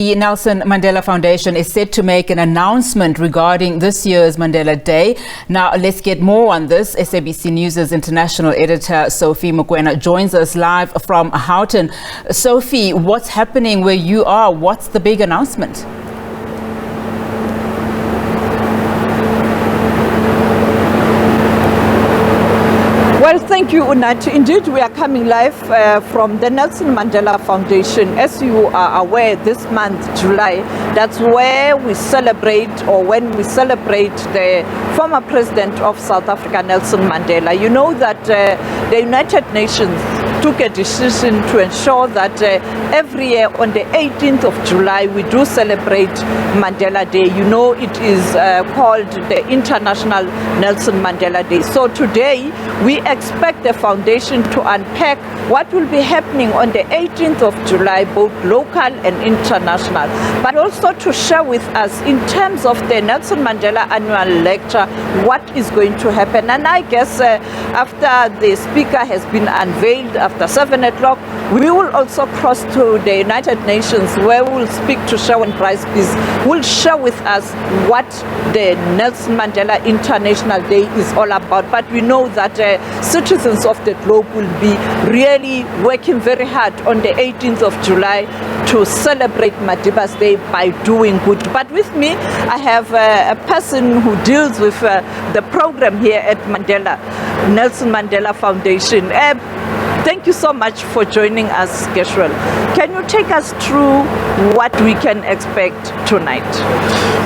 The Nelson Mandela Foundation is set to make an announcement regarding this year's Mandela Day. Now, let's get more on this. SABC News' international editor, Sophie Mokoena, joins us live from Houghton. Sophie, what's happening where you are? What's the big announcement? Well, thank you, Unat. Indeed, we are coming live from the Nelson Mandela Foundation. As you are aware, this month, July, that's where we celebrate, or when we celebrate the former president of South Africa, Nelson Mandela. You know that the United Nations took a decision to ensure that every year on the 18th of July, we do celebrate Mandela Day. You know, it is called the International Nelson Mandela Day. So today, we expect the foundation to unpack what will be happening on the 18th of July, both local and international, but also to share with us in terms of the Nelson Mandela annual lecture, what is going to happen. And I guess after the speaker has been unveiled, after 7 o'clock, we will also cross to the United Nations, where we will speak to Sharon Price Peace, who will share with us what the Nelson Mandela International Day is all about. But we know that citizens of the globe will be really working very hard on the 18th of July to celebrate Madiba's Day by doing good. But with me, I have a person who deals with the program here at Nelson Mandela Foundation. Thank you so much for joining us, Gershwell. Can you take us through what we can expect tonight?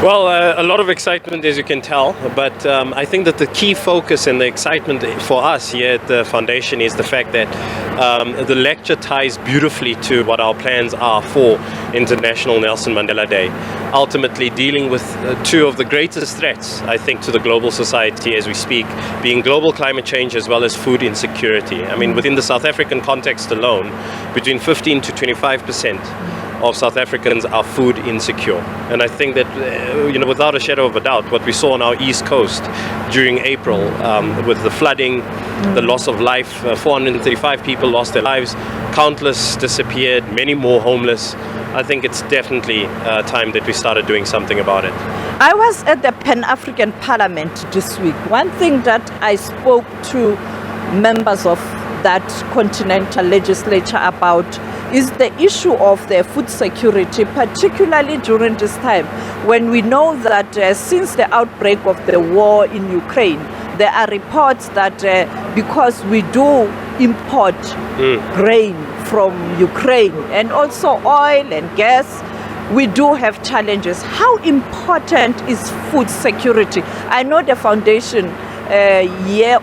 Well, a lot of excitement, as you can tell, but I think that the key focus and the excitement for us here at the foundation is the fact that the lecture ties beautifully to what our plans are for International Nelson Mandela Day, ultimately dealing with two of the greatest threats, I think, to the global society as we speak, being global climate change as well as food insecurity. I mean, within the South African context alone, between 15 to 25% of South Africans are food insecure. And I think that, without a shadow of a doubt, what we saw on our East Coast during April with the flooding, the loss of life, 435 people lost their lives, countless disappeared, many more homeless. I think it's definitely time that we started doing something about it. I was at the Pan-African Parliament this week. One thing that I spoke to members of that continental legislature about is the issue of the food security, particularly during this time when we know that since the outbreak of the war in Ukraine, there are reports that because we do import grain from Ukraine and also oil and gas, we do have challenges. How important is food security? I know the foundation year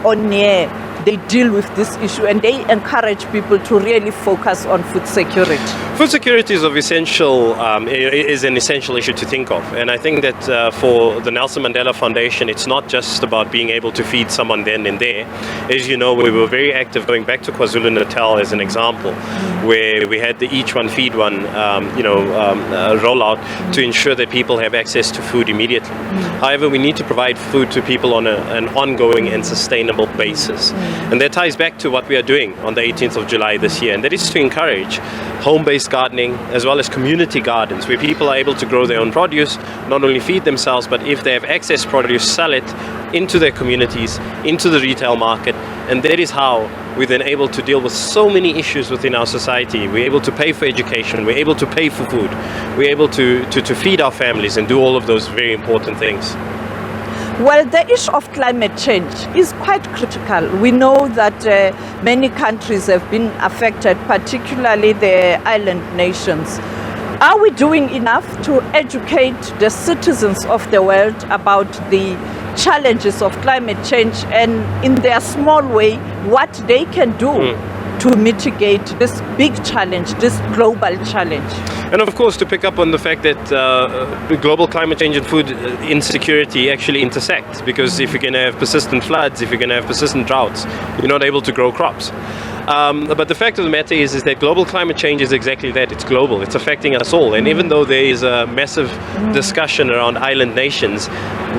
on year they deal with this issue and they encourage people to really focus on food security. Food security is an essential issue to think of, and I think that for the Nelson Mandela Foundation, it's not just about being able to feed someone then and there. As you know, we were very active going back to KwaZulu-Natal as an example, where we had the Each One Feed One rollout to ensure that people have access to food immediately. However, we need to provide food to people on an ongoing and sustainable basis. And that ties back to what we are doing on the 18th of July this year, and that is to encourage home-based gardening as well as community gardens where people are able to grow their own produce, not only feed themselves, but if they have excess produce, sell it into their communities, into the retail market. And that is how we're then able to deal with so many issues within our society. We're able to pay for education, we're able to pay for food, we're able to feed our families and do all of those very important things. Well, the issue of climate change is quite critical. We know that many countries have been affected, particularly the island nations. Are we doing enough to educate the citizens of the world about the challenges of climate change and, in their small way, what they can do to mitigate this big challenge, this global challenge? And of course, to pick up on the fact that global climate change and food insecurity actually intersect, because if you're going to have persistent floods, if you're going to have persistent droughts, you're not able to grow crops. But the fact of the matter is that global climate change is exactly that. It's global. It's affecting us all. And even though there is a massive discussion around island nations,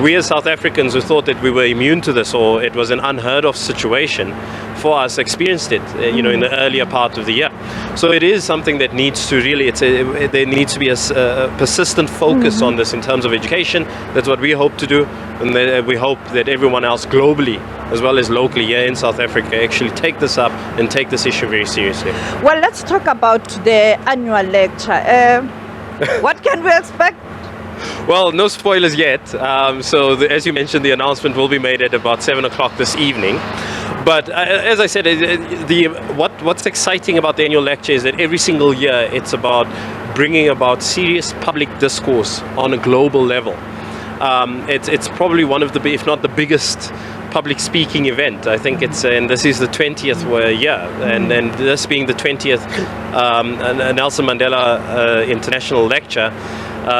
we as South Africans who thought that we were immune to this or it was an unheard of situation, before us experienced it, in the earlier part of the year. So it is something that needs to really, there needs to be a persistent focus on this in terms of education. That's what we hope to do, and we hope that everyone else globally, as well as locally here in South Africa, actually take this up and take this issue very seriously. Well, let's talk about the annual lecture. What can we expect? Well, no spoilers yet. As you mentioned, the announcement will be made at about 7 o'clock this evening. But as I said, what's exciting about the annual lecture is that every single year it's about bringing about serious public discourse on a global level. It's probably one of the, if not the biggest, public speaking event. I think and this is the 20th year, and this being the 20th Nelson Mandela International Lecture.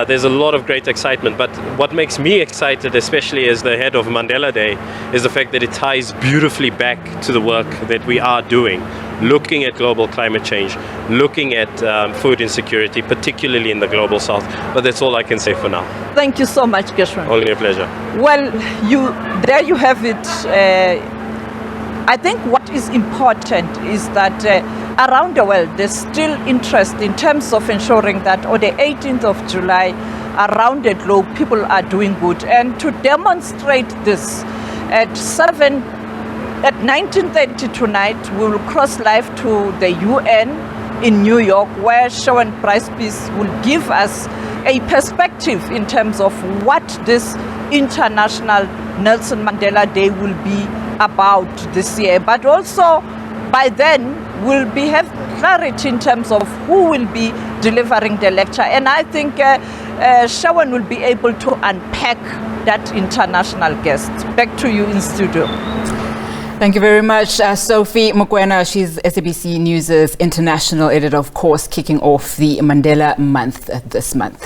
There's a lot of great excitement, but what makes me excited, especially as the head of Mandela Day, is the fact that it ties beautifully back to the work that we are doing, looking at global climate change, looking at food insecurity, particularly in the global south. But that's all I can say for now. Thank you so much, Gershwin. Only a pleasure. Well, there you have it. I think what is important is that around the world there's still interest in terms of ensuring that on the 18th of July around the globe people are doing good. And to demonstrate this, at 19:30 tonight we will cross live to the UN in New York, where Shawan Price Peace will give us a perspective in terms of what this International Nelson Mandela Day will be about this year. But also by then we'll have clarity in terms of who will be delivering the lecture, and I think Shawan will be able to unpack that international guest. Back to you in studio. Thank you very much, Sophie Mokoena. She's SABC News' international editor, of course, kicking off the Mandela Month this month.